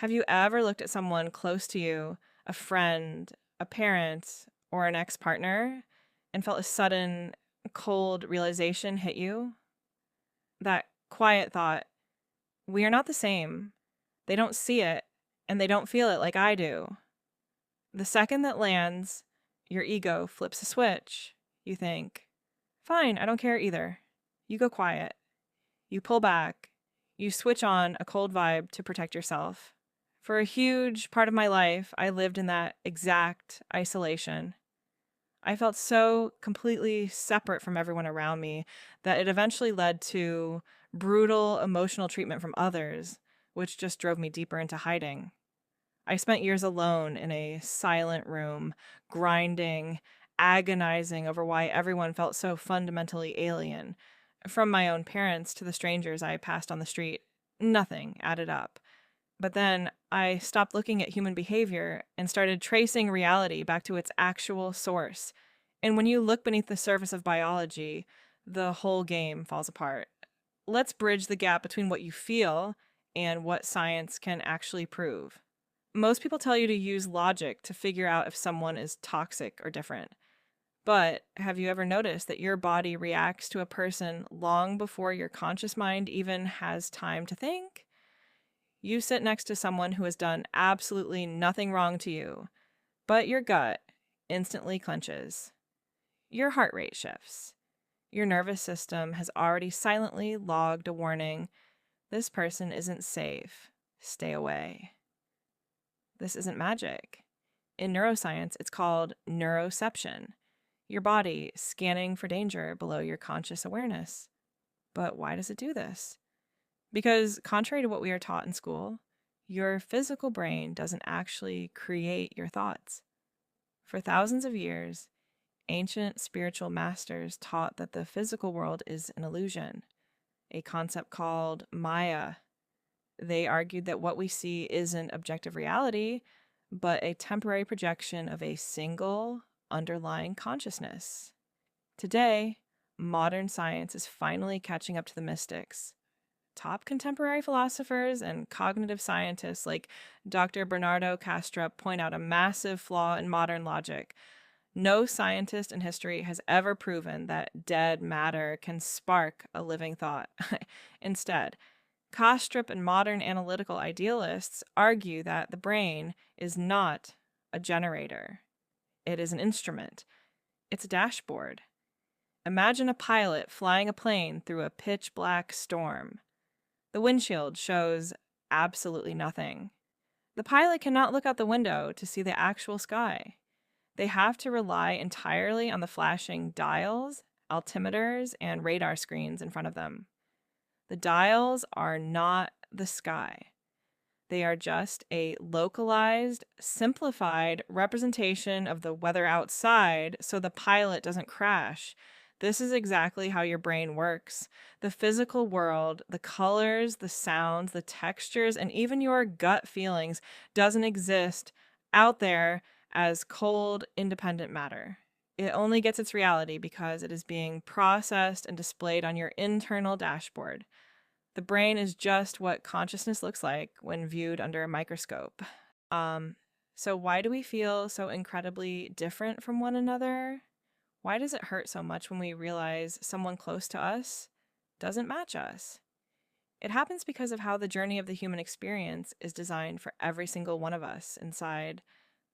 Have you ever looked at someone close to you, a friend, a parent, or an ex partner, and felt a sudden, cold realization hit you? That quiet thought, we are not the same. They don't see it, and they don't feel it like I do. The second that lands, your ego flips a switch. You think, fine, I don't care either. You go quiet. You pull back. You switch on a cold vibe to protect yourself. For a huge part of my life, I lived in that exact isolation. I felt so completely separate from everyone around me that it eventually led to brutal emotional treatment from others, which just drove me deeper into hiding. I spent years alone in a silent room, grinding, agonizing over why everyone felt so fundamentally alien. From my own parents to the strangers I passed on the street, nothing added up. But then I stopped looking at human behavior and started tracing reality back to its actual source. And when you look beneath the surface of biology, the whole game falls apart. Let's bridge the gap between what you feel and what science can actually prove. Most people tell you to use logic to figure out if someone is toxic or different. But have you ever noticed that your body reacts to a person long before your conscious mind even has time to think? You sit next to someone who has done absolutely nothing wrong to you, but your gut instantly clenches. Your heart rate shifts. Your nervous system has already silently logged a warning: this person isn't safe. Stay away. This isn't magic. In neuroscience, it's called neuroception. Your body scanning for danger below your conscious awareness. But why does it do this? Because, contrary to what we are taught in school, your physical brain doesn't actually create your thoughts. For thousands of years, ancient spiritual masters taught that the physical world is an illusion, a concept called Maya. They argued that what we see isn't objective reality, but a temporary projection of a single underlying consciousness. Today, modern science is finally catching up to the mystics. Top contemporary philosophers and cognitive scientists like Dr. Bernardo Kastrup point out a massive flaw in modern logic. No scientist in history has ever proven that dead matter can spark a living thought. Instead, Kastrup and modern analytical idealists argue that the brain is not a generator. It is an instrument. It's a dashboard. Imagine a pilot flying a plane through a pitch black storm. The windshield shows absolutely nothing. The pilot cannot look out the window to see the actual sky. They have to rely entirely on the flashing dials, altimeters, and radar screens in front of them. The dials are not the sky. They are just a localized, simplified representation of the weather outside so the pilot doesn't crash. This is exactly how your brain works. The physical world, the colors, the sounds, the textures, and even your gut feelings doesn't exist out there as cold, independent matter. It only gets its reality because it is being processed and displayed on your internal dashboard. The brain is just what consciousness looks like when viewed under a microscope. So why do we feel so incredibly different from one another? Why does it hurt so much when we realize someone close to us doesn't match us? It happens because of how the journey of the human experience is designed for every single one of us inside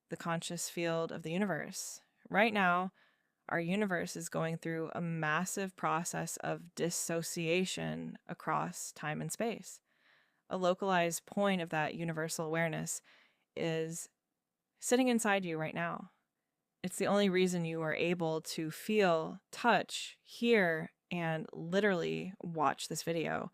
the conscious field of the universe. Right now, our universe is going through a massive process of dissociation across time and space. A localized point of that universal awareness is sitting inside you right now. It's the only reason you are able to feel, touch, hear, and literally watch this video.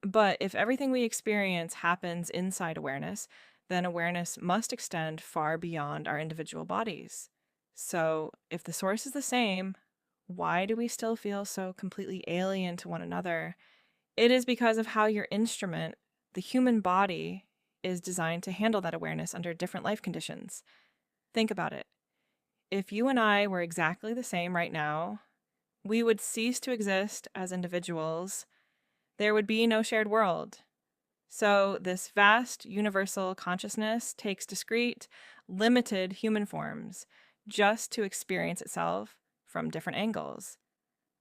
But if everything we experience happens inside awareness, then awareness must extend far beyond our individual bodies. So, if the source is the same, why do we still feel so completely alien to one another? It is because of how your instrument, the human body, is designed to handle that awareness under different life conditions. Think about it. If you and I were exactly the same right now, we would cease to exist as individuals. There would be no shared world. So, this vast universal consciousness takes discrete, limited human forms just to experience itself from different angles.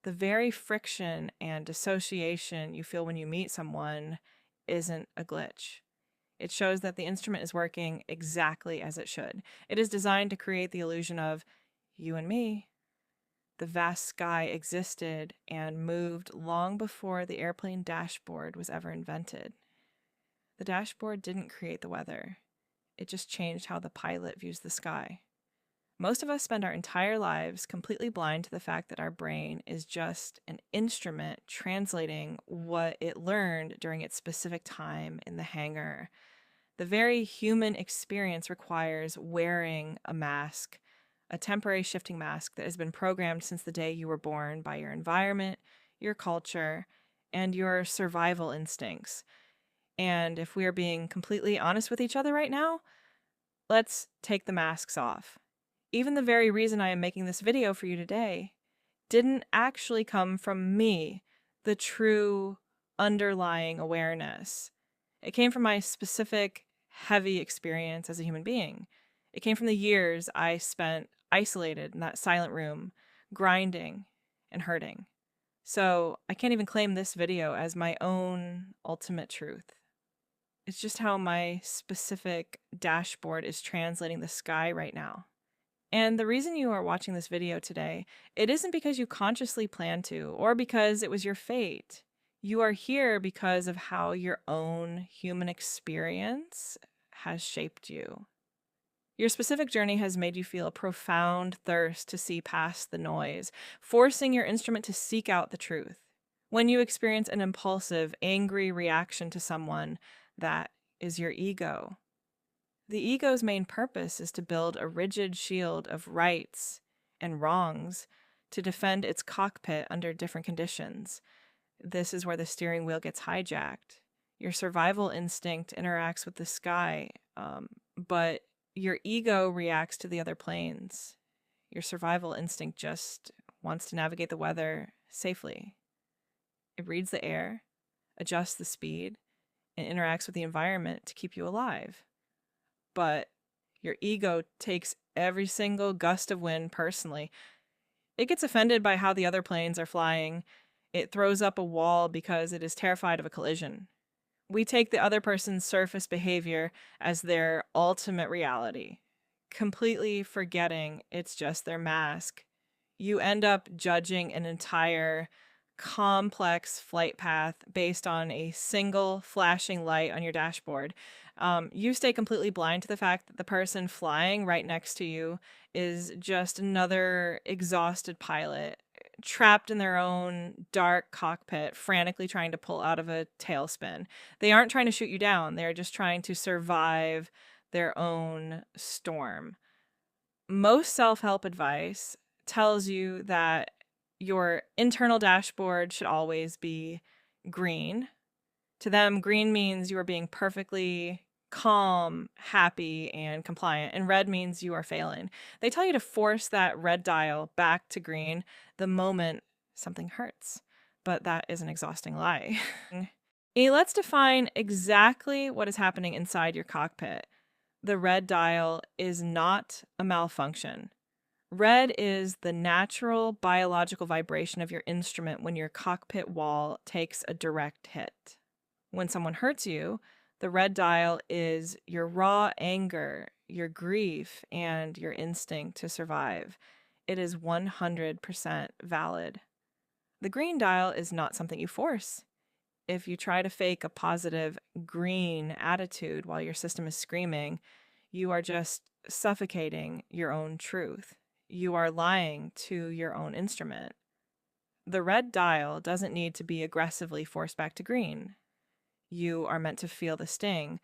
The very friction and dissociation you feel when you meet someone isn't a glitch. It shows that the instrument is working exactly as it should. It is designed to create the illusion of you and me. The vast sky existed and moved long before the airplane dashboard was ever invented. The dashboard didn't create the weather. It just changed how the pilot views the sky. Most of us spend our entire lives completely blind to the fact that our brain is just an instrument translating what it learned during its specific time in the hangar. The very human experience requires wearing a mask, a temporary shifting mask that has been programmed since the day you were born by your environment, your culture, and your survival instincts. And if we are being completely honest with each other right now, let's take the masks off. Even the very reason I am making this video for you today didn't actually come from me, the true underlying awareness. It came from my specific heavy experience as a human being. It came from the years I spent isolated in that silent room, grinding and hurting. So I can't even claim this video as my own ultimate truth. It's just how my specific dashboard is translating the sky right now. And the reason you are watching this video today, it isn't because you consciously plan to or because it was your fate. You are here because of how your own human experience has shaped you. Your specific journey has made you feel a profound thirst to see past the noise, forcing your instrument to seek out the truth. When you experience an impulsive, angry reaction to someone, that is your ego. The ego's main purpose is to build a rigid shield of rights and wrongs to defend its cockpit under different conditions. This is where the steering wheel gets hijacked. Your survival instinct interacts with the sky, but your ego reacts to the other planes. Your survival instinct just wants to navigate the weather safely. It reads the air, adjusts the speed, and interacts with the environment to keep you alive. But your ego takes every single gust of wind personally. It gets offended by how the other planes are flying. It throws up a wall because it is terrified of a collision. We take the other person's surface behavior as their ultimate reality, completely forgetting it's just their mask. You end up judging an entire complex flight path based on a single flashing light on your dashboard. You stay completely blind to the fact that the person flying right next to you is just another exhausted pilot, trapped in their own dark cockpit, frantically trying to pull out of a tailspin. They aren't trying to shoot you down, they're just trying to survive their own storm. Most self-help advice tells you that your internal dashboard should always be green. To them, green means you are being perfectly calm, happy, and compliant, and red means you are failing. They tell you to force that red dial back to green the moment something hurts, but that is an exhausting lie. Let's define exactly what is happening inside your cockpit. The red dial is not a malfunction. Red is the natural biological vibration of your instrument when your cockpit wall takes a direct hit. When someone hurts you, the red dial is your raw anger, your grief, and your instinct to survive. It is 100% valid. The green dial is not something you force. If you try to fake a positive green attitude while your system is screaming, you are just suffocating your own truth. You are lying to your own instrument. The red dial doesn't need to be aggressively forced back to green. You are meant to feel the sting,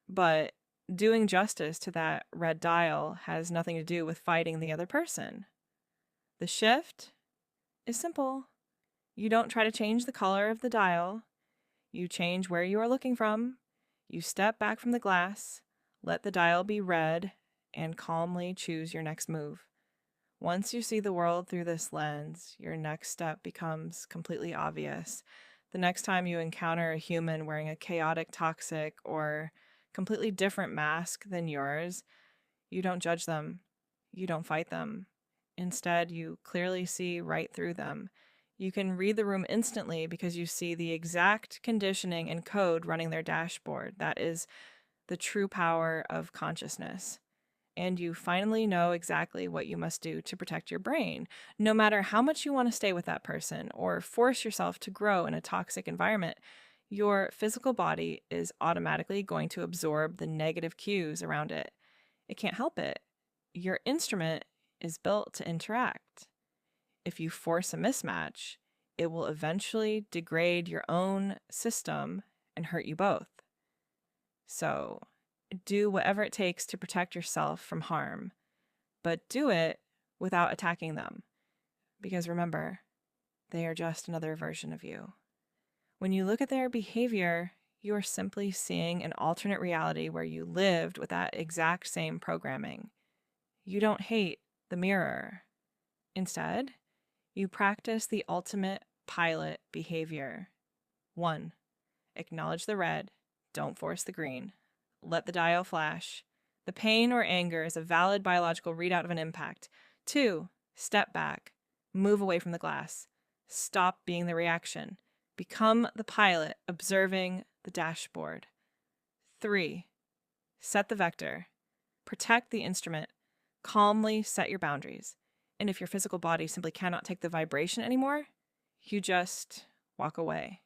but doing justice to that red dial has nothing to do with fighting the other person. The shift is simple. You don't try to change the color of the dial. You change where you are looking from. You step back from the glass, let the dial be red, and calmly choose your next move. Once you see the world through this lens, your next step becomes completely obvious. The next time you encounter a human wearing a chaotic, toxic, or completely different mask than yours, you don't judge them. You don't fight them. Instead, you clearly see right through them. You can read the room instantly because you see the exact conditioning and code running their dashboard. That is the true power of consciousness. And you finally know exactly what you must do to protect your brain, no matter how much you want to stay with that person or force yourself to grow in a toxic environment. Your physical body is automatically going to absorb the negative cues around it. It can't help it. Your instrument is built to interact. If you force a mismatch, it will eventually degrade your own system and hurt you both. So, do whatever it takes to protect yourself from harm, but do it without attacking them. Because remember, they are just another version of you. When you look at their behavior, you are simply seeing an alternate reality where you lived with that exact same programming. You don't hate the mirror. Instead, you practice the ultimate pilot behavior. 1. Acknowledge the red. Don't force the green. Let the dial flash. The pain or anger is a valid biological readout of an impact. 2. Step back. Move away from the glass. Stop being the reaction. Become the pilot observing the dashboard. 3. Set the vector. Protect the instrument. Calmly set your boundaries. And if your physical body simply cannot take the vibration anymore, you just walk away.